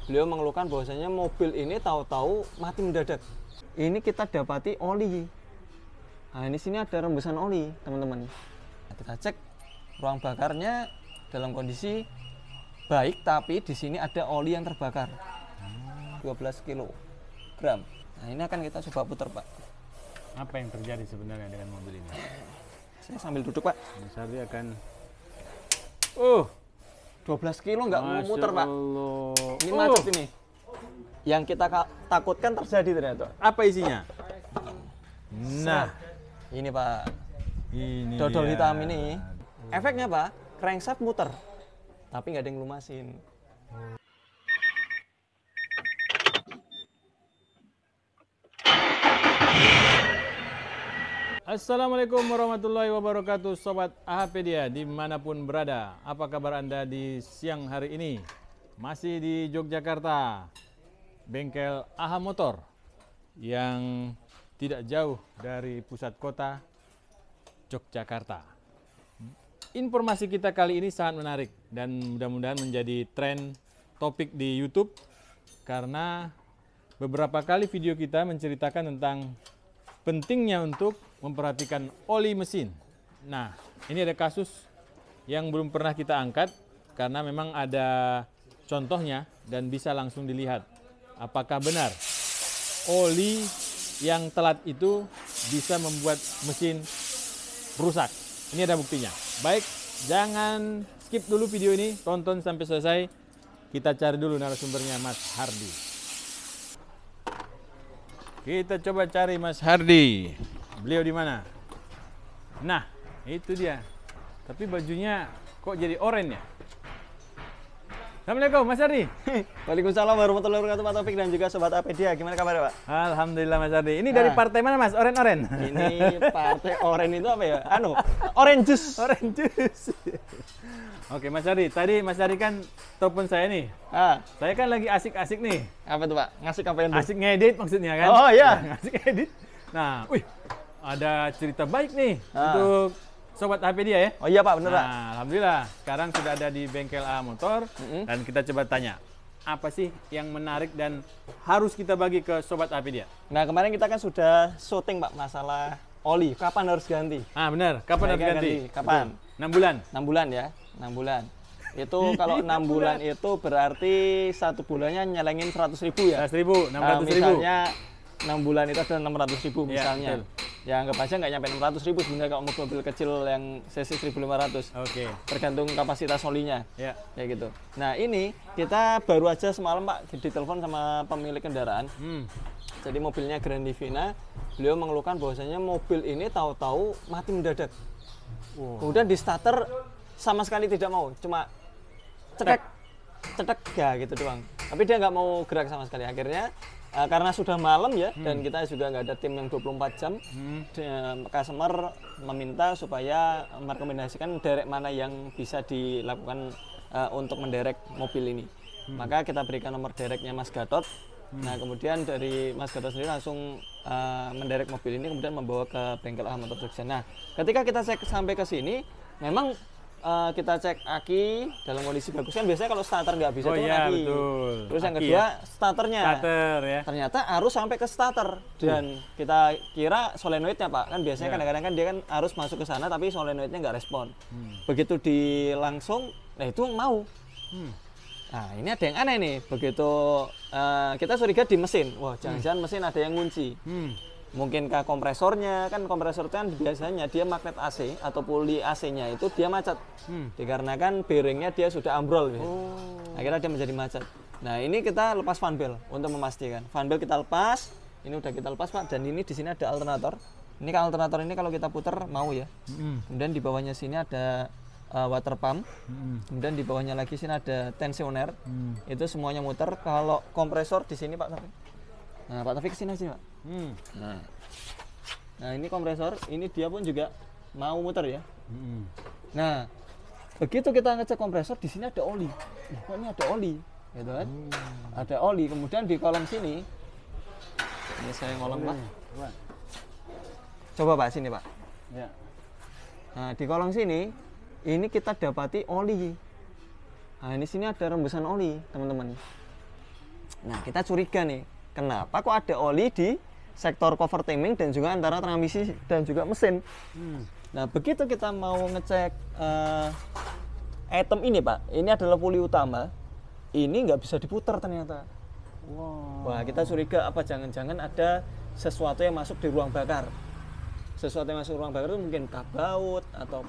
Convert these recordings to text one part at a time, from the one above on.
beliau mengeluhkan bahwasanya mobil ini tahu-tahu mati mendadak. Ini kita dapati oli. Nah, ini sini ada rembesan oli, teman-teman. Nah, kita cek ruang bakarnya dalam kondisi baik, tapi di sini ada oli yang terbakar. 12 kg. Nah, ini akan kita coba putar, Pak. Apa yang terjadi sebenarnya dengan mobil ini? Saya sambil duduk, Pak. Mas Hardi akan 12 kilo nggak mau muter, Pak. Allah. Ini macet ini. Yang kita takutkan terjadi ternyata. Apa isinya? Nah, Ini, Pak. ini Dodol dia. hitam ini. Efeknya, Pak, crankshaft muter. Tapi nggak ada yang lumasin. Assalamualaikum warahmatullahi wabarakatuh, Sobat AHpedia dimanapun berada. Apa kabar Anda di siang hari ini? Masih di Yogyakarta, bengkel AHA Motor yang tidak jauh dari pusat kota Yogyakarta. Informasi kita kali ini sangat menarik dan mudah-mudahan menjadi tren topik di YouTube karena beberapa kali video kita menceritakan tentang pentingnya untuk memperhatikan oli mesin. Nah, ini ada kasus yang belum pernah kita angkat karena memang ada contohnya dan bisa langsung dilihat apakah benar oli yang telat itu bisa membuat mesin rusak. Ini ada buktinya. Baik, jangan skip dulu video ini, tonton sampai selesai. Kita cari dulu narasumbernya, Mas Hardi. Kita coba cari Mas Hardi. Beliau di mana? Nah, itu dia. Tapi bajunya kok jadi oranye ya? Assalamualaikum Mas Hardi. Waalaikumsalam warahmatullahi wabarakatuh, Pak Taufik dan juga Sobat AHpedia. Gimana kabar, Pak? Alhamdulillah Mas Hardi. Ini dari partai mana Mas? Oren-oren? Ini partai orange itu apa ya? Orange juice. Orange juice. Oke Mas Hardi, tadi Mas Hardi kan telepon saya nih. Saya kan lagi asik-asik nih. Apa tuh, Pak? Ngasih kapan tuh? Asik ngedit maksudnya kan? Oh iya. Asik ngedit. Nah, ada cerita baik nih untuk Sobat AHpedia ya. Oh iya, Pak, bener, Pak. Nah, alhamdulillah sekarang sudah ada di bengkel AHA Motor dan kita coba tanya apa sih yang menarik dan harus kita bagi ke Sobat AHpedia. Nah, kemarin kita kan sudah syuting, Pak, masalah oli. Kapan harus ganti? Benar. Kapan harus ganti? Kapan? 6 bulan. 6 bulan ya. 6 bulan. Itu kalau 6 bulan itu berarti 1 bulannya nyelengin 100.000 ya. 100.000, 600.000. Misalnya 6 bulan itu ada 600.000 misalnya. Betul. Ya anggap aja nggak nyampe 600.000 sebenarnya kalau mobil kecil yang cc 1.500. Oke. Tergantung kapasitas olinya. Ya. Kayak gitu. Nah, ini kita baru aja semalam, Pak, ditelepon sama pemilik kendaraan. Jadi mobilnya Grand Livina, beliau mengeluhkan bahwasanya mobil ini tahu-tahu mati mendadak. Kemudian di starter sama sekali tidak mau, cuma cetek ya gitu doang. Tapi dia nggak mau gerak sama sekali. Akhirnya karena sudah malam ya, dan kita juga nggak ada tim yang 24 jam, customer meminta supaya merekomendasikan derek mana yang bisa dilakukan untuk menderek mobil ini. Maka kita berikan nomor dereknya Mas Gatot. Nah, kemudian dari Mas Gatot sendiri langsung menderek mobil ini, kemudian membawa ke bengkel AHA Motor Jogja. Nah, ketika kita cek sampai ke sini, memang kita cek aki dalam kondisi bagus kan biasanya kalau starter nggak bisa tuh aki. Betul. Terus yang Aki kedua ya? starternya. Starter ya. Ternyata arus sampai ke starter dan kita kira solenoidnya, Pak, kan biasanya kadang-kadang kan dia kan arus masuk ke sana tapi solenoidnya nggak respon. Begitu dilangsung, nah itu mau. Nah, ini ada yang aneh nih. Begitu kita curiga di mesin. Wah, jangan-jangan mesin ada yang ngunci. Mungkinkah kompresornya, kan kompresor kan biasanya dia magnet AC atau puli AC-nya itu dia macet. Dikarenakan bearingnya dia sudah ambrol. Akhirnya dia menjadi macet. Nah, ini kita lepas fan belt untuk memastikan. Fan belt kita lepas, ini udah kita lepas, Pak, dan ini di sini ada alternator. Ini kan alternator ini kalau kita putar mau ya. Kemudian di bawahnya sini ada water pump. Kemudian di bawahnya lagi sini ada tensioner. Itu semuanya muter. Kalau kompresor di sini, Pak Taufik. Nah, Pak Taufik kesini aja, Pak. Nah, ini kompresor, ini dia pun juga mau muter ya. Nah, begitu kita ngecek kompresor, di sini ada oli. Kok ini ada oli, gitu kan? Ada oli. Kemudian di kolong sini, ini saya ngolong, Pak. Coba, Pak, sini, Pak. Ya. Nah, di kolong sini, ini kita dapati oli. Nah, ini sini ada rembesan oli, teman-teman. Nah, kita curiga nih, kenapa kok ada oli di sektor cover timing dan juga antara transmisi dan juga mesin. Nah, begitu kita mau ngecek item ini, Pak, ini adalah puli utama, ini nggak bisa diputar ternyata. Wow. Wah, kita curiga apa jangan-jangan ada sesuatu yang masuk di ruang bakar. Sesuatu yang masuk ruang bakar itu mungkin kap baut atau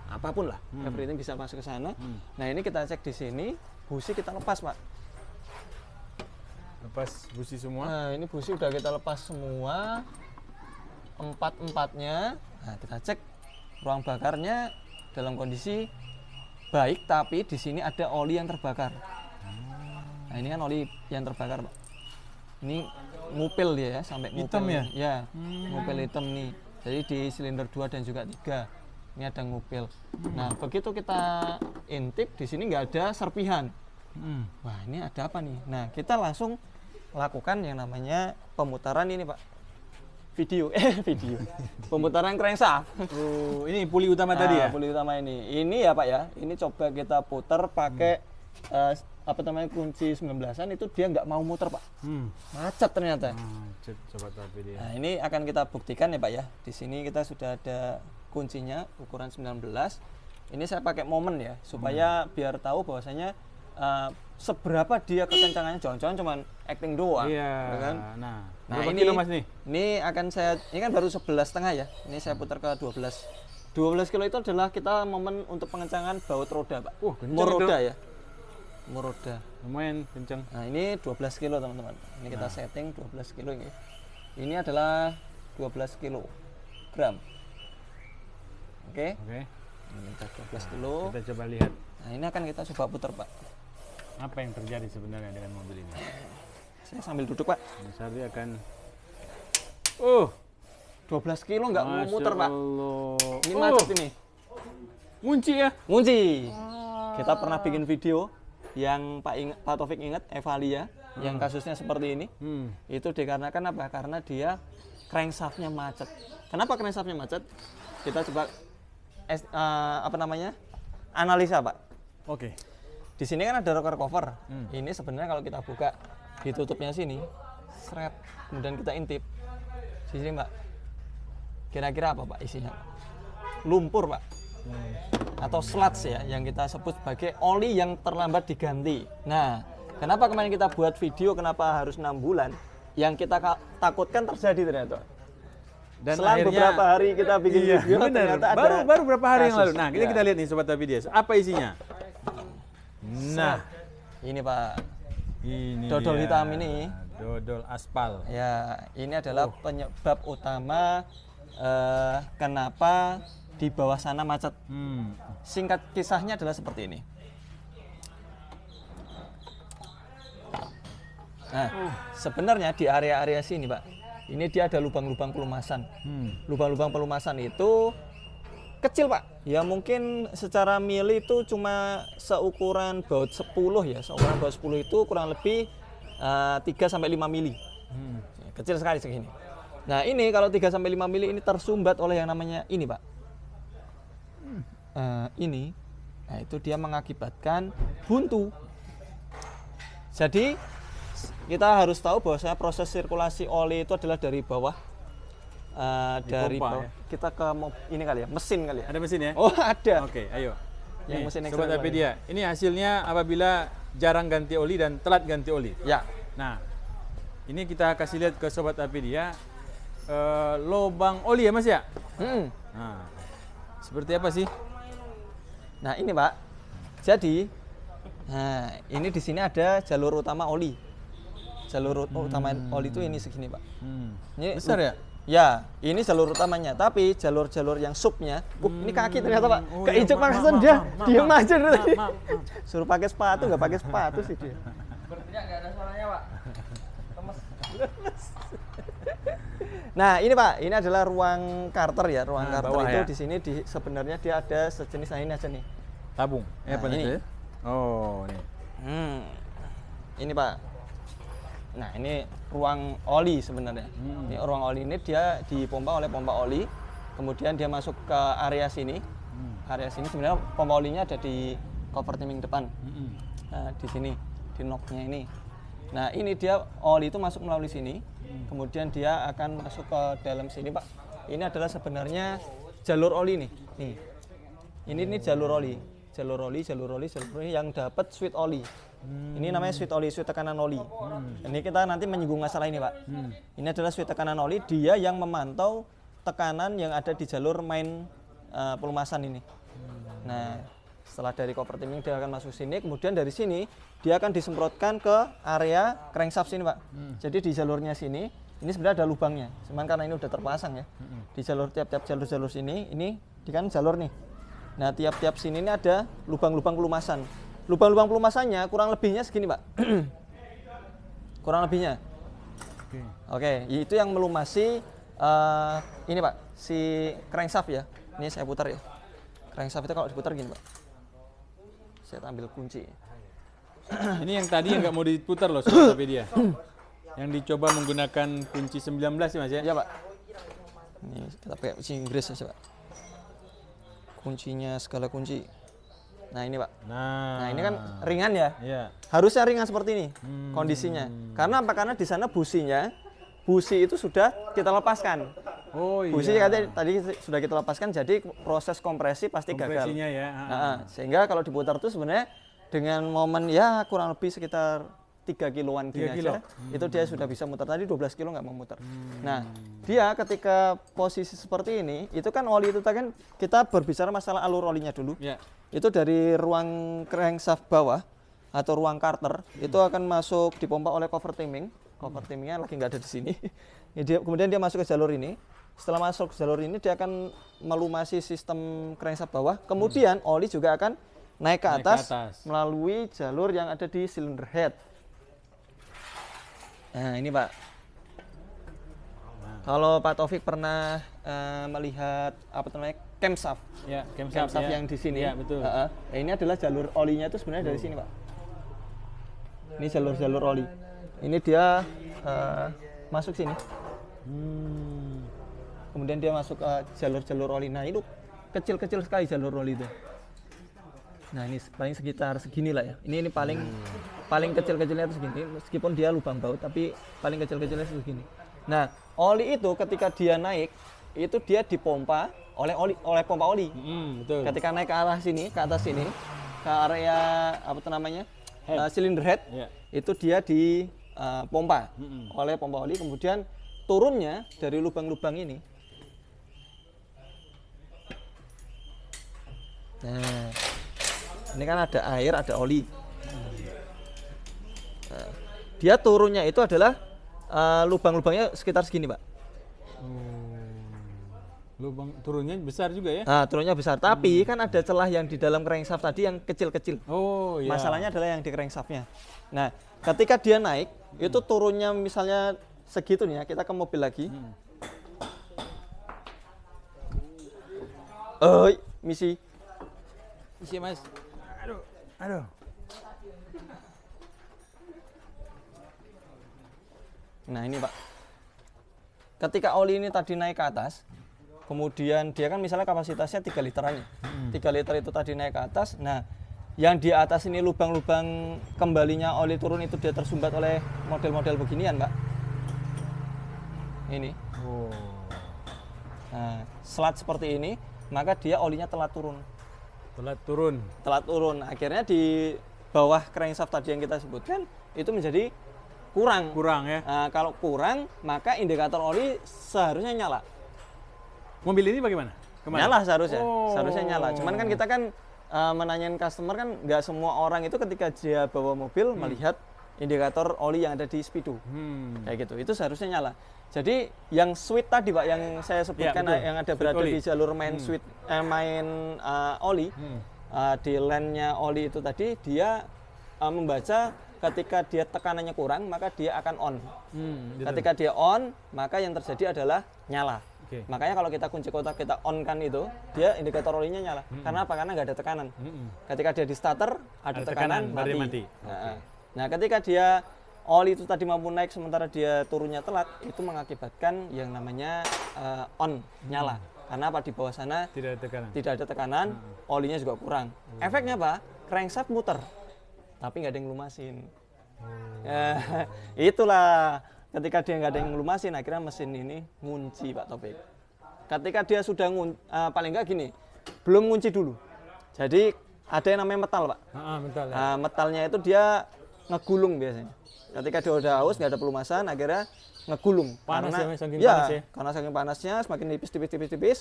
apapun lah, everything bisa masuk ke sana. Nah, ini kita cek di sini, busi kita lepas, Pak. Lepas busi semua. Nah, ini busi udah kita lepas semua, empatnya. Nah, kita cek ruang bakarnya dalam kondisi baik, tapi di sini ada oli yang terbakar. Nah, ini kan oli yang terbakar, Pak. Ini ngupil dia ya, sampai ngupil. Hitam ya? Ya, ngupil hitam nih. Jadi di silinder 2 dan juga 3 ini ada ngupil. Nah, begitu kita intip di sini nggak ada serpihan. Wah, ini ada apa nih? Nah, kita langsung lakukan yang namanya pemutaran ini, Pak. Video. Pemutaran crankshaft. Oh, ini puli utama tadi ya? Puli utama ini. Ini ya, Pak ya. Ini coba kita putar pakai apa namanya, kunci 19-an, itu dia nggak mau muter, Pak. Macet ternyata. Macet, sobat APD. Nah, ini akan kita buktikan ya, Pak ya. Di sini kita sudah ada kuncinya ukuran 19. Ini saya pakai momen ya, supaya biar tahu bahwasanya seberapa dia kekencangannya. Jangan-jangan cuman acting doang. Iya. Kan? Nah, Nah, berapa ini kilo Mas nih? Ini akan ini kan baru 11,5 ya. Ini saya putar ke 12. 12 kilo itu adalah kita momen untuk pengencangan baut roda, Pak. Kencang Mur roda itu. ya. Mur roda. Lumayan kencang. Nah, ini 12 kilo, teman-teman. Ini kita setting 12 kilo ini. Ini adalah 12 kilogram. Oke. Oke. Ini kita 12 kilo. Kita coba lihat Nah, ini akan kita coba putar, Pak. apa yang terjadi sebenarnya dengan mobil ini. Saya sambil duduk, Pak. Mas Ardi akan 12 kilo nggak mau Masya muter, Pak. Allah. Ini macet ini. Ngunci ya? Ngunci. Kita pernah bikin video yang Pak Taufik ingat, Evalia, yang kasusnya seperti ini. Itu dikarenakan apa? Karena dia crankshaftnya macet. Kenapa crankshaftnya macet? Kita coba analisa, Pak. Oke. Di sini kan ada rocker cover. Ini sebenarnya kalau kita buka ditutupnya sini, seret, kemudian kita intip. Di sini, Pak. Kira-kira apa, Pak, isinya? Lumpur, Pak. Atau sludge ya, yang kita sebut sebagai oli yang terlambat diganti. Nah, kenapa kemarin kita buat video kenapa harus 6 bulan? Yang kita takutkan terjadi ternyata. Dan Selang akhirnya, beberapa hari kita bikin video, benar. ternyata ada Baru beberapa hari yang kasus. lalu. Nah, kita lihat nih Sobat APD. Apa isinya? Nah, ini, Pak. ini Dodol dia. hitam ini. Dodol aspal. Ya, ini adalah penyebab utama kenapa di bawah sana macet. Singkat kisahnya adalah seperti ini. Nah, sebenarnya di area-area sini, Pak, ini dia ada lubang-lubang pelumasan. Lubang-lubang pelumasan itu kecil, Pak. Ya mungkin secara mili itu cuma seukuran baut 10 ya. Seukuran baut 10 itu kurang lebih 3-5 mili. Kecil sekali segini. Nah, ini kalau 3-5 mili ini tersumbat oleh yang namanya ini, Pak. Ini. Nah, itu dia mengakibatkan buntu. Jadi kita harus tahu bahwa proses sirkulasi oli itu adalah dari bawah. Dari pompa, bawah. Kita ke ini kali ya, mesin kali ya. Ada mesin ya? Oh, ada. Oke, ayo. Yang Nih, mesin Sobat eksternal APD, ini hasilnya apabila jarang ganti oli dan telat ganti oli. Ya. Nah, ini kita kasih lihat ke Sobat APD ya. Lubang oli ya, Mas ya? Nah, seperti apa sih? Nah, ini, Pak. Jadi, nah, ini di sini ada jalur utama oli. Jalur utama oli itu ini segini, Pak. Ini Besar ya? Ya, ini jalur utamanya. Tapi jalur-jalur yang subnya, ini kaki ternyata, Pak. Oh, Keinjek iya, maksan dia, diem aja dulu. Suruh pakai sepatu, nggak pakai sepatu sih dia. Sepertinya nggak ada suaranya, Pak. Nah, ini, Pak, ini adalah ruang karter ya. Ruang Nah, karter bawah itu ya? di sini sebenarnya dia ada sejenis, nah ini aja nih. Tabung. Nah, Apa ini. nih? Oh, nih. Ini, Pak. Nah, ini ruang oli sebenarnya. Ini ruang oli ini dia dipompa oleh pompa oli. Kemudian dia masuk ke area sini. Area sini sebenarnya pompa olinya ada di cover timing depan. Nah, di sini, di knob-nya ini. Nah ini dia oli itu masuk melalui sini, kemudian dia akan masuk ke dalam sini Pak. Ini adalah sebenarnya jalur oli nih. Ini jalur oli yang dapat sweet oli. Ini namanya sweet oli, sweet tekanan oli. Ini kita nanti menyinggung masalah ini Pak. Ini adalah sweet tekanan oli, dia yang memantau tekanan yang ada di jalur main pelumasan ini. Nah setelah dari cover timing dia akan masuk sini, kemudian dari sini dia akan disemprotkan ke area crankshaft sini Pak. Jadi di jalurnya sini, ini sebenarnya ada lubangnya, cuman karena ini udah terpasang ya. Di jalur tiap-tiap jalur sini, ini kan jalur nih. Nah tiap-tiap sini ini ada lubang-lubang pelumasan. Lubang-lubang pelumasannya kurang lebihnya segini Pak. Kurang lebihnya. Oke, itu yang melumasi ini Pak, si crankshaft ya. Ini saya putar ya. Crankshaft itu kalau diputar gini Pak. Saya ambil kunci. Ini yang tadi yang nggak mau diputar loh, Sobat dia. Yang dicoba menggunakan kunci 19 ya Mas ya? Iya Pak. Ini kita pakai kunci Inggris aja Pak. Kuncinya segala kunci. Nah ini Pak. Nah ini kan ringan ya. Iya. Harusnya ringan seperti ini kondisinya. Karena apa? Karena di sana busi itu sudah kita lepaskan. Oh iya. Busi katanya tadi sudah kita lepaskan, jadi proses kompresi pasti gagal. Kompresinya ya. Sehingga kalau diputar itu sebenarnya dengan momen ya kurang lebih sekitar 3 kiloan gini 3 kilo. aja, itu dia sudah bisa muter. Tadi 12 kilo nggak mau muter. Nah, dia ketika posisi seperti ini, itu kan oli itu kan kita berbicara masalah alur olinya dulu. Ya. Itu dari ruang crankshaft bawah atau ruang carter, itu akan masuk dipompa oleh cover timing. Cover timingnya lagi nggak ada di sini. Kemudian dia masuk ke jalur ini. Setelah masuk ke jalur ini, dia akan melumasi sistem crankshaft bawah. Kemudian oli juga akan naik ke atas melalui jalur yang ada di cylinder head. Nah ini Pak, kalau Pak Taufik pernah melihat apa namanya camshaft, Ya, camshaft ya. yang di sini. Ya, betul. Nah, ini adalah jalur olinya itu sebenarnya dari sini Pak. Ini jalur oli. Ini dia masuk sini. Kemudian dia masuk ke jalur oli. Nah itu kecil-kecil sekali jalur oli itu. Nah ini paling sekitar segini lah ya. Ini paling kecil-kecilnya itu segini. Meskipun dia lubang baut, tapi paling kecil-kecilnya segini. Nah oli itu ketika dia naik, itu dia dipompa oleh pompa oli. Betul. Ketika naik ke arah sini, ke atas sini, ke area apa itu namanya cylinder head, itu dia dipompa oleh pompa oli. Kemudian turunnya dari lubang-lubang ini. Nah, ini kan ada air, ada oli. Nah, dia turunnya itu adalah lubang-lubangnya sekitar segini, Pak. Lubang turunnya besar juga ya? Nah, turunnya besar, tapi kan ada celah yang di dalam crankshaft tadi yang kecil-kecil. Oh iya. Masalahnya adalah yang di crankshaftnya. Nah, ketika dia naik, itu turunnya misalnya segitu nih ya, kita ke mobil lagi. Misi Mas. Aduh. Nah ini Pak, ketika oli ini tadi naik ke atas, kemudian dia kan misalnya kapasitasnya 3 literan ya. 3 liter itu tadi naik ke atas. Nah yang di atas ini lubang-lubang kembalinya oli turun itu dia tersumbat oleh model-model beginian Pak. Ini. Nah selat seperti ini, maka dia olinya telat turun. Telat turun. Akhirnya di bawah crankshaft tadi yang kita sebutkan itu menjadi kurang ya. Nah, kalau kurang maka indikator oli seharusnya nyala. Mobil ini bagaimana? Nyala seharusnya nyala. Cuman kan kita kan menanyain customer kan nggak semua orang itu ketika dia bawa mobil melihat indikator oli yang ada di speedo. Kayak gitu. Itu seharusnya nyala. Jadi yang switch tadi Pak yang saya sebutkan yang ada berada di jalur main switch main oli di lane-nya oli itu tadi dia membaca ketika dia tekanannya kurang maka dia akan on. Ketika dia on maka yang terjadi adalah nyala. Makanya kalau kita kunci kotak kita on kan itu dia indikator olinya nyala. Karena apa? Karena nggak ada tekanan. Ketika dia di starter ada tekanan mati. Nah ketika dia oli itu tadi mampu naik sementara dia turunnya telat, itu mengakibatkan yang namanya on, nyala. Karena apa? Di bawah sana tidak ada tekanan, olinya juga kurang. Efeknya apa? Crankshaft muter, tapi nggak ada yang lumasin. Itulah ketika dia nggak ada yang ngelumasin, akhirnya mesin ini ngunci Pak Taufik. Ketika dia sudah paling nggak gini, belum ngunci dulu. Jadi ada yang namanya metal Pak. Metal ya. Metalnya itu dia ngegulung biasanya. Ketika dia udah haus nggak ada pelumasan, akhirnya ngegulung. Panas karena, ya, saking panas ya. Karena saking panasnya semakin tipis.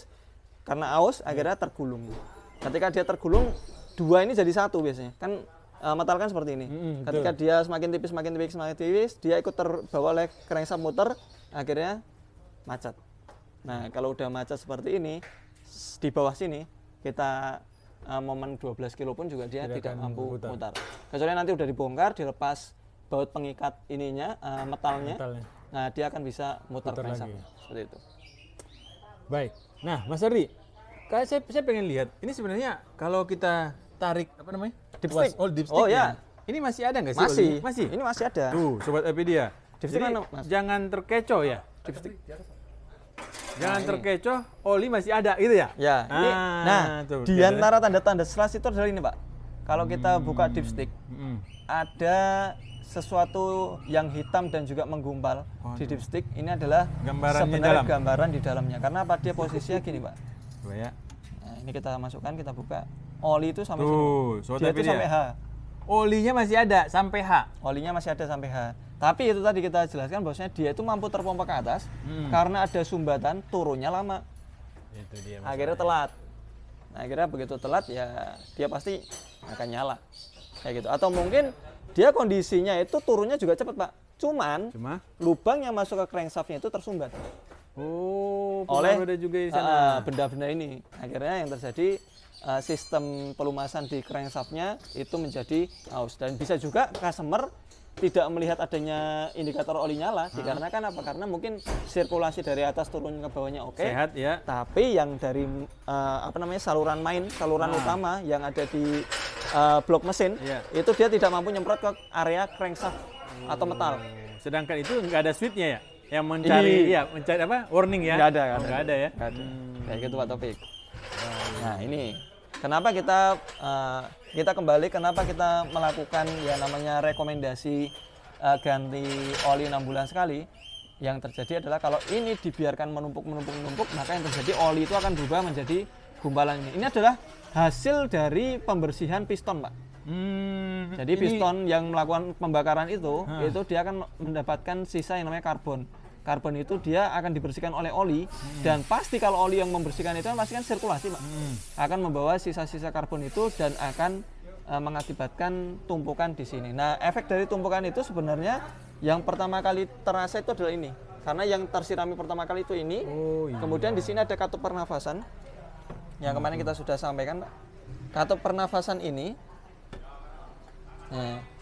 Karena haus akhirnya tergulung. Ketika dia tergulung, dua ini jadi satu biasanya. Kan metal kan seperti ini. Ketika dia semakin tipis, dia ikut terbawa oleh crankshaft motor, akhirnya macet. Nah, kalau udah macet seperti ini, di bawah sini kita momen 12 kilo pun juga dia tidak mampu mutar. Kecuali nanti udah dibongkar, dilepas baut pengikat ininya, metalnya. Nah, dia akan bisa mutar crankshaft seperti itu. Baik. Nah, Mas Ardi, saya pengen lihat. Ini sebenarnya kalau kita tarik apa namanya? Dipstick. Dipstick. Oh ya. Ini masih ada nggak sih? Masih. Ini masih ada. Tuh, sobat Apedia. Dipstick Jadi, mana, Mas? jangan terkecoh ya. Dipstick. Jangan terkecoh, oli masih ada gitu ya? Ya, ini, tuh, di antara tanda-tanda slash itu adalah ini Pak. Kalau kita buka dipstick, ada sesuatu yang hitam dan juga menggumpal di dipstick. Ini adalah sebenarnya gambaran di dalamnya. Karena apa? Dia posisinya gini Pak. Ya. Nah, ini kita masukkan, kita buka. Oli itu sampai sini. Dia itu sampai H. Olinya masih ada sampai H. Olinya masih ada sampai H. Tapi itu tadi kita jelaskan bahwasanya dia itu mampu terpompa ke atas karena ada sumbatan, turunnya lama. Itu dia. Akhirnya telat. Nah, akhirnya begitu telat ya dia pasti akan nyala. Kayak gitu. Atau mungkin dia kondisinya itu turunnya juga cepat, Pak. Cuma lubang yang masuk ke crankshaftnya itu tersumbat. Oleh ada juga di sana. Benda-benda ini. Akhirnya yang terjadi sistem pelumasan di crankshaftnya itu menjadi aus. Dan bisa juga customer tidak melihat adanya indikator oli nyala dikarenakan apa? Karena mungkin sirkulasi dari atas turun ke bawahnya oke. Sehat ya. Tapi yang dari saluran utama yang ada di blok mesin itu dia tidak mampu nyemprot ke area crankshaft atau metal. Sedangkan itu nggak ada switchnya ya? Yang mencari apa? Warning ya? Nggak ada ya? Nggak ada. Kayak gitu Pak Taufik. Nah, ini kenapa kita kembali, kenapa kita melakukan ya namanya rekomendasi ganti oli 6 bulan sekali. Yang terjadi adalah kalau ini dibiarkan menumpuk, maka yang terjadi oli itu akan berubah menjadi gumpalan ini. Ini adalah hasil dari pembersihan piston, Pak. Jadi piston yang melakukan pembakaran itu dia akan mendapatkan sisa yang namanya karbon. Karbon itu dia akan dibersihkan oleh oli dan pasti kalau oli yang membersihkan itu pasti kan sirkulasi Pak. Akan membawa sisa-sisa karbon itu dan akan mengakibatkan tumpukan di sini. Nah, efek dari tumpukan itu sebenarnya yang pertama kali terasa itu adalah ini. Karena yang tersirami pertama kali itu ini. Kemudian di sini ada katup pernafasan yang kemarin kita sudah sampaikan Pak. Katup pernafasan ini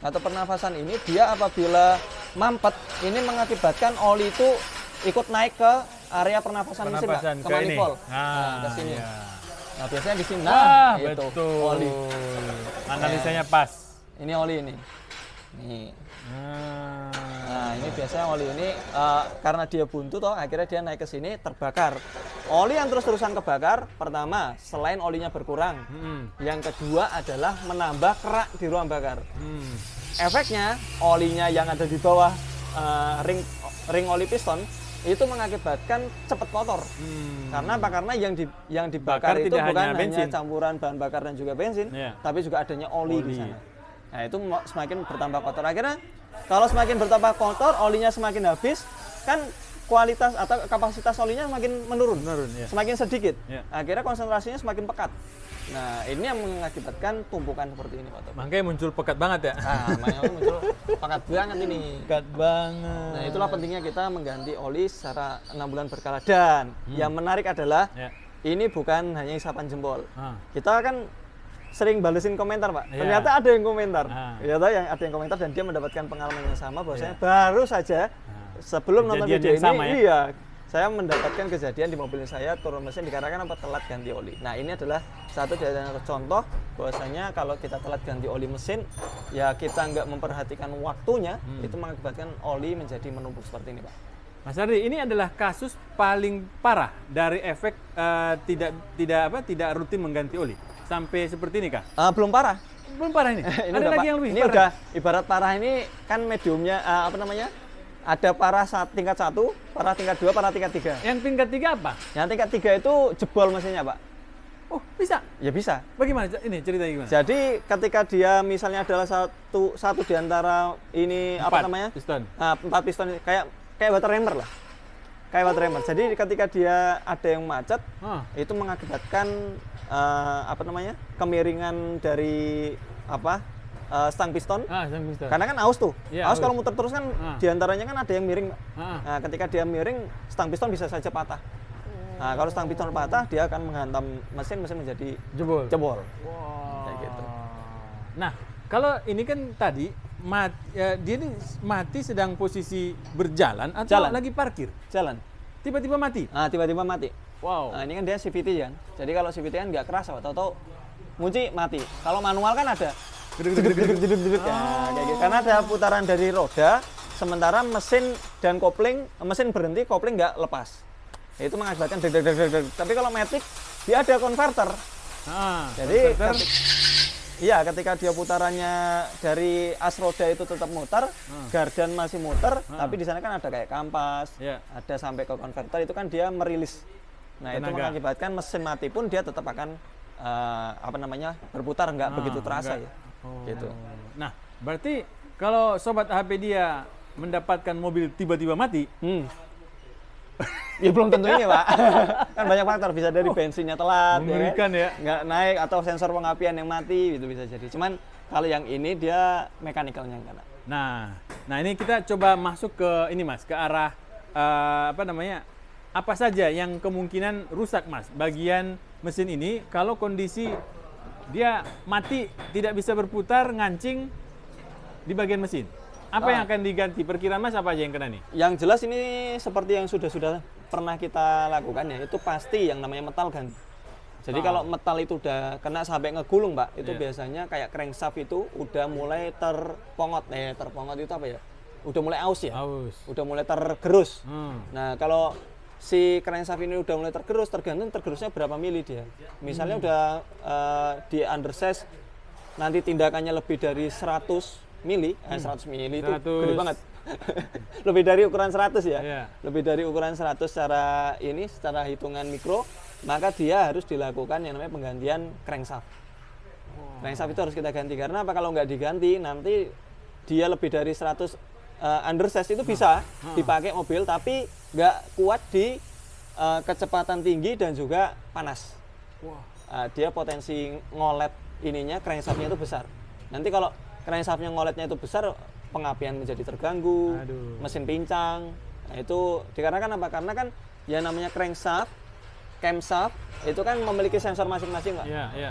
katup pernafasan ini dia apabila mampet ini mengakibatkan oli itu ikut naik ke area pernafasan mesin Pak, ke manifold. Ke sini. Iya. Nah, biasanya di sini itu betul. oli. Analisanya pas. Ini oli ini. Nih. Nah, ini biasanya oli ini karena dia buntu toh akhirnya dia naik ke sini terbakar. Oli yang terus-terusan kebakar, pertama selain olinya berkurang, yang kedua adalah menambah kerak di ruang bakar. Efeknya olinya yang ada di bawah ring oli piston itu mengakibatkan cepat kotor. Karena apa? Karena yang dibakar itu bukan hanya campuran bahan bakar dan juga bensin, tapi juga adanya oli di sana. Nah, itu semakin bertambah kotor. Akhirnya kalau semakin bertambah kotor, olinya semakin habis, kan kualitas atau kapasitas olinya semakin menurun semakin sedikit. Akhirnya konsentrasinya semakin pekat. Nah, ini yang mengakibatkan tumpukan seperti ini, Pak Taufik. Makanya muncul pekat banget ya? Makanya muncul pekat banget ini. Pekat banget. Nah, itulah pentingnya kita mengganti oli secara 6 bulan berkala. Dan yang menarik adalah ini bukan hanya isapan jempol. Kita kan sering balesin komentar Pak. Ternyata ada yang komentar. Ternyata ada yang komentar dan dia mendapatkan pengalaman yang sama bahwasanya baru saja sebelum nonton video ini sama, saya mendapatkan kejadian di mobil saya turun mesin dikarenakan apa? Telat ganti oli. Nah, ini adalah satu dari contoh bahwasanya kalau kita telat ganti oli mesin ya kita nggak memperhatikan waktunya itu mengakibatkan oli menjadi menumpuk seperti ini Pak. Mas Ardi, ini adalah kasus paling parah dari efek tidak rutin mengganti oli. Sampai seperti ini kah? Belum parah. belum parah ini. Ini Ada udah, lagi Pak. yang lebih Ini parah. udah ibarat parah ini kan mediumnya apa namanya? Ada parah tingkat 1, parah tingkat 2, parah tingkat 3. Yang tingkat 3 apa? Yang tingkat 3 itu jebol mesinnya, Pak. Oh, bisa. Ya bisa. Bagaimana ini ceritanya gimana? Jadi ketika dia misalnya adalah satu di antara ini apa 4 namanya? piston. 4 piston kayak water hammer lah. Kayak water hammer. Jadi ketika dia ada yang macet, itu mengakibatkan apa namanya? Kemiringan dari apa? Stang piston. Stang piston. Karena kan aus tuh. Ya, aus aus. kalau muter terus kan diantaranya kan ada yang miring. Nah, ketika dia miring, stang piston bisa saja patah. Nah, kalau stang piston patah, dia akan menghantam mesin menjadi Jebol. jebol. Wow. Kayak gitu. Nah, kalau ini kan tadi dia ini mati sedang posisi berjalan atau Jalan. lagi parkir? Jalan. Tiba-tiba mati. Nah, tiba-tiba mati. Wow. Nah, ini kan dia CVT kan. Jadi kalau CVT kan nggak keras, atau ngunci mati. Kalau manual kan ada jeduk-jeduk ya, kayak gitu. Karena ada putaran dari roda, sementara mesin dan kopling, mesin berhenti, kopling nggak lepas. Itu mengakibatkan deg. Tapi kalau matic dia ada konverter. Jadi iya, ketika dia putarannya dari as roda itu tetap muter, gardan masih muter, tapi di sana kan ada kayak kampas, ada sampai ke konverter, itu kan dia merilis. Nah, itu mengakibatkan mesin mati pun dia tetap akan apa namanya? Berputar, nggak begitu terasa ya. Gitu. Nah, berarti kalau sobat HP dia mendapatkan mobil tiba-tiba mati, ya belum tentu ini, Pak. Kan banyak faktor, bisa dari bensinnya telat, mengerikan ya, nggak naik, atau sensor pengapian yang mati, itu bisa jadi. Cuman kalau yang ini dia mekanikalnya yang kena. Nah ini kita coba masuk ke ini Mas, ke arah apa namanya? Apa saja yang kemungkinan rusak Mas bagian mesin ini kalau kondisi dia mati, tidak bisa berputar, ngancing di bagian mesin? Apa yang akan diganti? Perkiraan Mas apa aja yang kena nih? Yang jelas ini seperti yang sudah pernah kita lakukan ya, itu pasti yang namanya metal ganti. Jadi kalau metal itu udah kena sampai ngegulung, Pak, itu biasanya kayak crankshaft itu udah mulai terpongot. Terpongot itu apa ya? Udah mulai aus ya? Aus. Udah mulai tergerus. Nah, kalau si crankshaft ini udah mulai tergerus, tergantung tergerusnya berapa mili dia. Misalnya udah di undersize, nanti tindakannya lebih dari 100 mili, 100 mili itu gede banget. Lebih dari ukuran 100 ya. Lebih dari ukuran 100 secara hitungan mikro, maka dia harus dilakukan yang namanya penggantian crankshaft. Crankshaft itu harus kita ganti, karena apa? Kalau nggak diganti nanti dia lebih dari 100 undersize itu bisa dipakai mobil, tapi nggak kuat di kecepatan tinggi dan juga panas. Dia potensi ngolet ininya, crankshaftnya itu besar. Nanti kalau crankshaftnya ngoletnya itu besar, pengapian menjadi terganggu, mesin pincang. Nah, itu dikarenakan apa? Karena kan ya namanya crankshaft, camshaft itu kan memiliki sensor masing-masing, Pak.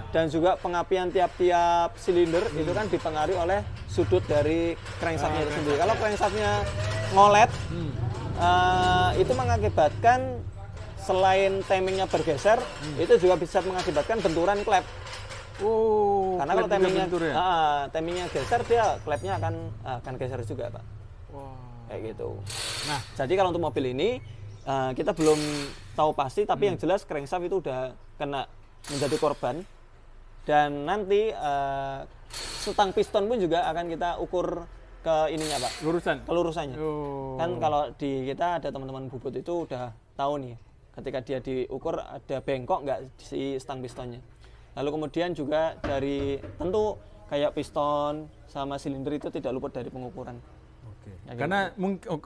Dan juga pengapian tiap-tiap silinder itu kan dipengaruhi oleh sudut dari crankshaftnya itu sendiri. Kalau crankshaftnya ngolet, itu mengakibatkan selain timingnya bergeser, itu juga bisa mengakibatkan benturan klep. Karena kalau timingnya geser, dia klepnya akan geser juga, Pak. Kayak gitu. Nah, jadi kalau untuk mobil ini kita belum tahu pasti, tapi yang jelas crankshaft itu udah kena menjadi korban. Dan nanti setang piston pun juga akan kita ukur ke ininya, Pak. Kelurusannya. Kan kalau di kita ada teman-teman bubut itu udah tahu nih, ketika dia diukur ada bengkok nggak si stang pistonnya. Lalu kemudian juga dari tentu kayak piston sama silinder itu tidak luput dari pengukuran. Ya, karena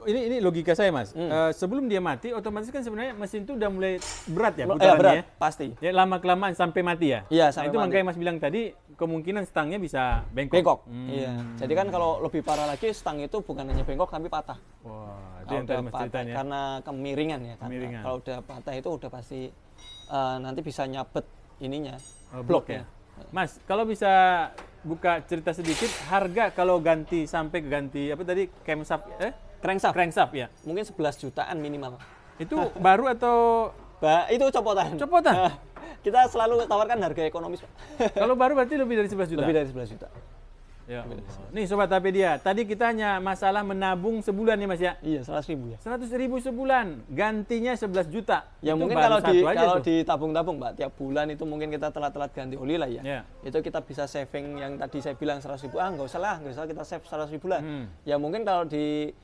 ini logika saya, Mas. Sebelum dia mati, otomatis kan sebenarnya mesin itu udah mulai berat ya putarannya. Berat, pasti. Ya, lama-kelamaan sampai mati ya. Iya, itu sampai mati. makanya Mas bilang tadi kemungkinan stangnya bisa bengkok. Iya. Jadi kan kalau lebih parah lagi, stang itu bukan hanya bengkok tapi patah. Wah, itu yang tadi Mas ceritanya. Karena kemiringan ya. Kalau udah patah itu udah pasti nanti bisa nyabet ininya. Bloknya. Mas, kalau bisa buka cerita sedikit harga kalau ganti sampai ganti apa tadi crankshaft ya? Mungkin 11 jutaan minimal. Itu baru atau itu copotan? Kita selalu tawarkan harga ekonomis, Pak. Kalau baru berarti lebih dari 11 juta. Lebih dari 11 juta. Ya. Nih Sobat Apedia, tadi kita hanya masalah menabung sebulan ya Mas ya? Iya, 100.000 ya. 100.000 sebulan, gantinya 11 juta. Ya Itu mungkin baru kalau satu aja tuh. ditabung-tabung Pak, tiap bulan itu mungkin kita telat-telat ganti oli lah ya. Ya. Itu kita bisa saving yang tadi saya bilang 100.000. Nggak usah kita save 100.000 lah. Ya mungkin kalau di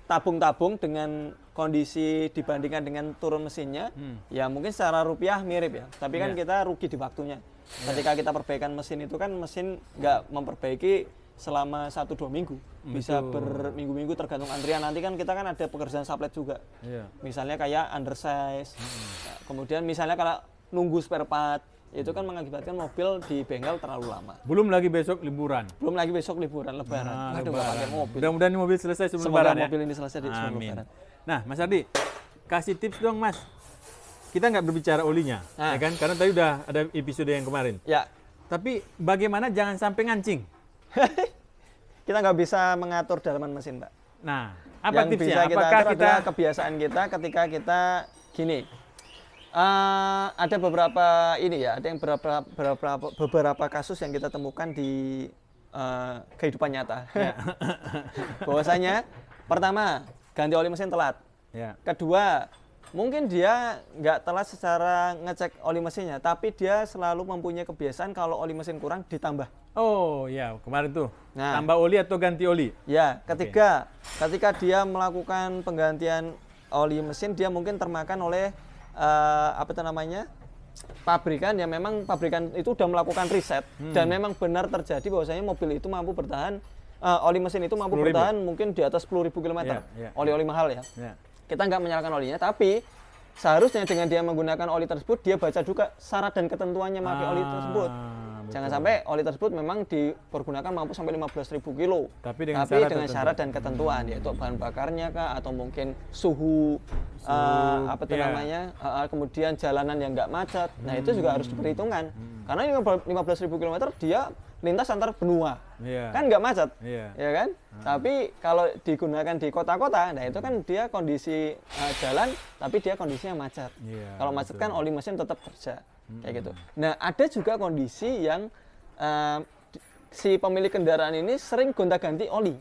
tabung-tabung dengan kondisi dibandingkan dengan turun mesinnya, ya mungkin secara rupiah mirip ya. Tapi kan kita rugi di waktunya. Ketika kita perbaikan mesin itu kan mesin nggak memperbaiki selama 1-2 minggu, bisa berminggu-minggu tergantung antrian. Nanti kan kita kan ada pekerjaan saplet juga, misalnya kayak undersize. Nah, kemudian misalnya kalau nunggu spare part, itu kan mengakibatkan mobil di bengkel terlalu lama. Belum lagi besok liburan. Belum lagi besok liburan, lebaran. Waduh, nggak pakai mobil. Mudah-mudahan ini mobil selesai sebelum Semoga lebaran ya. mobil ini selesai sebelum lebaran. Nah, Mas Ardi, kasih tips dong Mas. Kita nggak berbicara olinya, ya kan? Karena tadi udah ada episode yang kemarin. Ya. Tapi bagaimana jangan sampai ngancing? Kita nggak bisa mengatur dalaman mesin, Pak. Nah, apa yang tipsnya? bisa kita Apakah atur kita adalah kebiasaan kita ketika kita gini? Ada beberapa ini ya, ada yang beberapa kasus yang kita temukan di kehidupan nyata. Ya. Bahwasanya pertama, ganti oli mesin telat. Ya. Kedua, mungkin dia nggak telat secara ngecek oli mesinnya, tapi dia selalu mempunyai kebiasaan kalau oli mesin kurang ditambah. Oh ya, kemarin tuh. Nah. Tambah oli atau ganti oli? Ya, ketika dia melakukan penggantian oli mesin, dia mungkin termakan oleh pabrikan yang memang pabrikan itu sudah melakukan riset dan memang benar terjadi bahwasanya mobil itu mampu bertahan, oli mesin itu mampu bertahan mungkin di atas 10.000 km. Oli-oli mahal ya. Kita nggak menyalahkan olinya, tapi seharusnya dengan dia menggunakan oli tersebut, dia baca juga syarat dan ketentuannya memakai oli tersebut. Jangan sampai oli tersebut memang dipergunakan mampu sampai 15.000 kilo. Tapi dengan syarat dan ketentuan, yaitu bahan bakarnya kah, atau mungkin suhu. Kemudian jalanan yang nggak macet. Nah itu juga harus diperhitungkan. Karena 15.000 km dia lintas antar benua, kan nggak macet, ya kan? Tapi kalau digunakan di kota-kota, nah itu kan dia kondisi jalan, tapi dia kondisinya macet. Kalau macet kan oli mesin tetap kerja, kayak gitu. Nah ada juga kondisi yang si pemilik kendaraan ini sering gonta-ganti oli,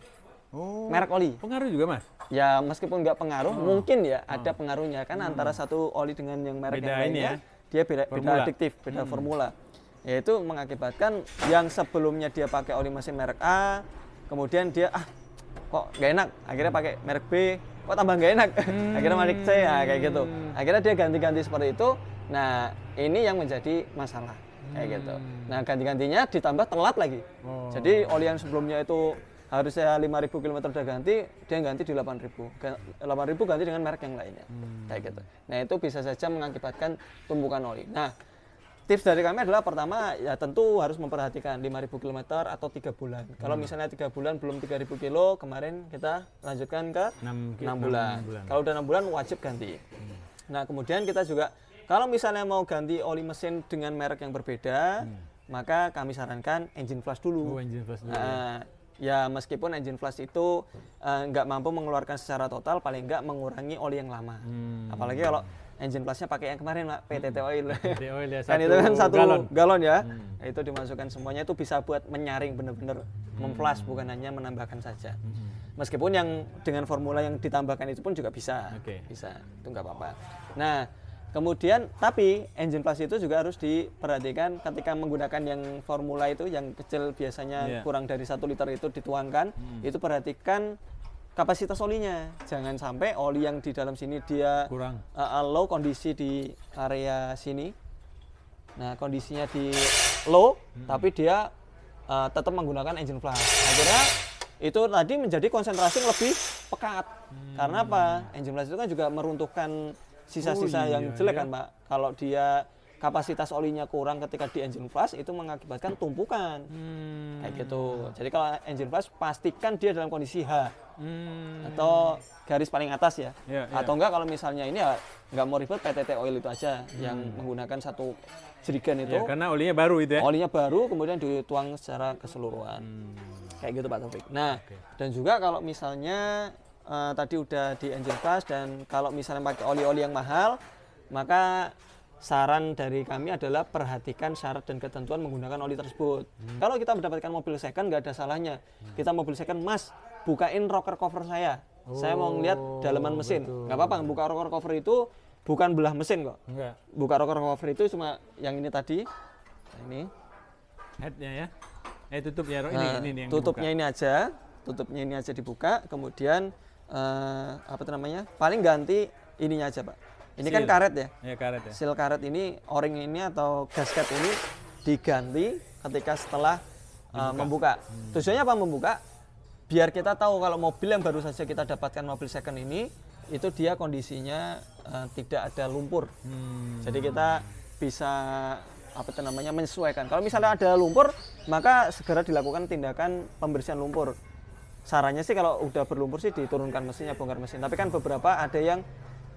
merek oli. Pengaruh juga Mas? Ya meskipun nggak pengaruh, mungkin ya ada pengaruhnya kan antara satu oli dengan yang merek yang lainnya, dia beda adiktif, beda formula. Yaitu mengakibatkan yang sebelumnya dia pakai oli mesin merek A, kemudian dia kok nggak enak, akhirnya pakai merek B, kok tambah nggak enak, akhirnya merek C, kayak gitu. Akhirnya dia ganti-ganti seperti itu. Nah ini yang menjadi masalah, kayak gitu. Nah ganti-gantinya ditambah telat lagi. Jadi oli yang sebelumnya itu harusnya 5.000 km udah ganti, dia ganti di 8.000. 8.000 ganti dengan merek yang lainnya, kayak gitu. Nah itu bisa saja mengakibatkan tumpukan oli. Nah tips dari kami adalah pertama ya tentu harus memperhatikan 5.000 km atau 3 bulan. Kalau misalnya 3 bulan belum 3.000 kilo, kemarin kita lanjutkan ke 6 bulan. Kalau udah 6 bulan wajib ganti. Nah kemudian kita juga kalau misalnya mau ganti oli mesin dengan merek yang berbeda, maka kami sarankan engine flush dulu. Engine flush dulu. Ya meskipun engine flush itu nggak mampu mengeluarkan secara total, paling nggak mengurangi oli yang lama. Apalagi kalau engine flushnya pakai yang kemarin Pak, PTT Oil. Kan itu kan 1 galon ya. Itu dimasukkan semuanya, itu bisa buat menyaring benar-benar memflash, bukan hanya menambahkan saja. Meskipun yang dengan formula yang ditambahkan itu pun juga bisa. Bisa, itu nggak apa-apa. Nah kemudian tapi engine flush itu juga harus diperhatikan ketika menggunakan yang formula itu yang kecil biasanya kurang dari 1 liter itu dituangkan, itu perhatikan kapasitas olinya. Jangan sampai oli yang di dalam sini dia kurang low, kondisi di area sini. Nah kondisinya di low, tapi dia tetap menggunakan engine flush. Akhirnya itu tadi menjadi konsentrasi yang lebih pekat. Karena apa? Engine flush itu kan juga meruntuhkan sisa-sisa yang jelek kan Pak. Kalau dia kapasitas olinya kurang ketika di engine flush, itu mengakibatkan tumpukan, kayak gitu. Jadi kalau engine flush pastikan dia dalam kondisi H atau garis paling atas ya. Atau enggak kalau misalnya ini ya nggak mau ribet, PTT Oil itu aja yang menggunakan 1 jerigen itu. Karena olinya baru itu ya. Olinya baru kemudian dituang secara keseluruhan. Kayak gitu Pak Taufik. Nah, dan juga kalau misalnya tadi udah di engine flush dan kalau misalnya pakai oli-oli yang mahal, maka saran dari kami adalah perhatikan syarat dan ketentuan menggunakan oli tersebut. Kalau kita mendapatkan mobil second nggak ada salahnya. Kita mobil second, Mas, bukain rocker cover saya. Saya mau ngeliat dalaman mesin. Nggak apa-apa, buka rocker cover itu bukan belah mesin kok. Enggak. Buka rocker cover itu cuma yang ini tadi. Nah, ini. Headnya ya. Tutupnya Nah, ini yang tutupnya dibuka. ini aja. Tutupnya ini aja dibuka. Kemudian apa itu namanya? Paling ganti ininya aja, Pak. Ini kan Seal. karet ya. Ya karet ya. Seal karet ini, o-ring ini atau gasket ini diganti ketika setelah membuka. Tujuannya apa membuka? Biar kita tahu kalau mobil yang baru saja kita dapatkan mobil second ini itu dia kondisinya tidak ada lumpur. Jadi kita bisa apa itu namanya menyesuaikan. Kalau misalnya ada lumpur, maka segera dilakukan tindakan pembersihan lumpur. Sarannya sih kalau udah berlumpur sih diturunkan mesinnya, bongkar mesin. Tapi kan beberapa ada yang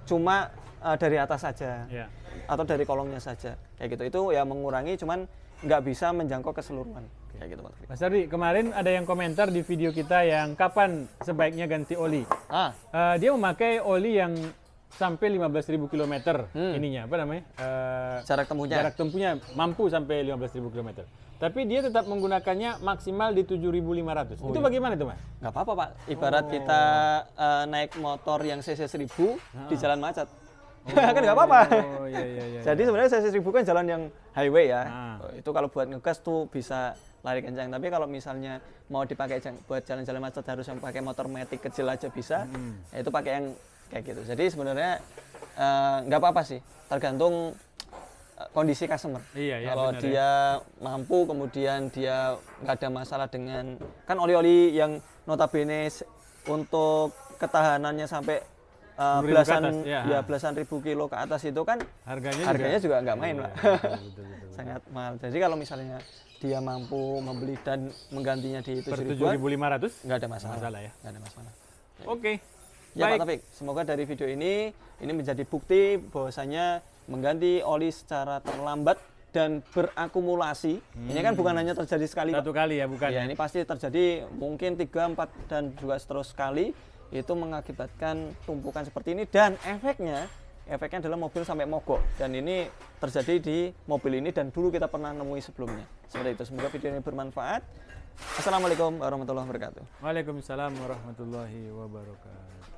cuma dari atas saja Ya. atau dari kolongnya saja kayak gitu. Itu ya mengurangi, cuman nggak bisa menjangkau keseluruhan kayak gitu, Pak Taufik. Mas Ardi, kemarin ada yang komentar di video kita yang kapan sebaiknya ganti oli. Dia memakai oli yang sampai 15.000 km ininya, apa namanya? Jarak tempuhnya. Jarak tempuhnya mampu sampai 15.000 km. Tapi dia tetap menggunakannya maksimal di 7.500. Itu bagaimana itu, Mas? Nggak apa-apa, Pak. Ibarat kita naik motor yang cc 1000 di jalan macet. Kan nggak apa-apa. Oh iya. Jadi sebenarnya cc 1000 kan jalan yang highway ya. Ah. Itu kalau buat ngegas tuh bisa lari kencang. Tapi kalau misalnya mau dipakai buat jalan-jalan macet harus yang pakai motor matic kecil aja bisa. Ya itu pakai yang kayak gitu. Jadi sebenarnya nggak apa-apa sih. Tergantung kondisi customer. Iya, Kalau benar, dia mampu, kemudian dia nggak ada masalah dengan kan oli-oli yang notabene untuk ketahanannya sampai 10.000 belasan ke atas, ya. belasan ribu kilo ke atas itu kan Harganya juga nggak main, Iya, Pak. betul. Sangat mahal. Jadi kalau misalnya dia mampu membeli dan menggantinya di Per 7.000-an, 7.500 nggak ada masalah. ya. Nggak ada masalah. Oke. Ya Pak Baik. Taufik, semoga dari video ini menjadi bukti bahwasanya mengganti oli secara terlambat dan berakumulasi. Ini kan bukan hanya terjadi sekali, Pak. Satu kali ya, bukan? Ya, ini pasti terjadi mungkin 3, 4 dan juga seterus kali. Itu mengakibatkan tumpukan seperti ini dan efeknya adalah mobil sampai mogok, dan ini terjadi di mobil ini dan dulu kita pernah nemui sebelumnya. Seperti itu. Semoga video ini bermanfaat. Assalamualaikum warahmatullahi wabarakatuh. Waalaikumsalam warahmatullahi wabarakatuh.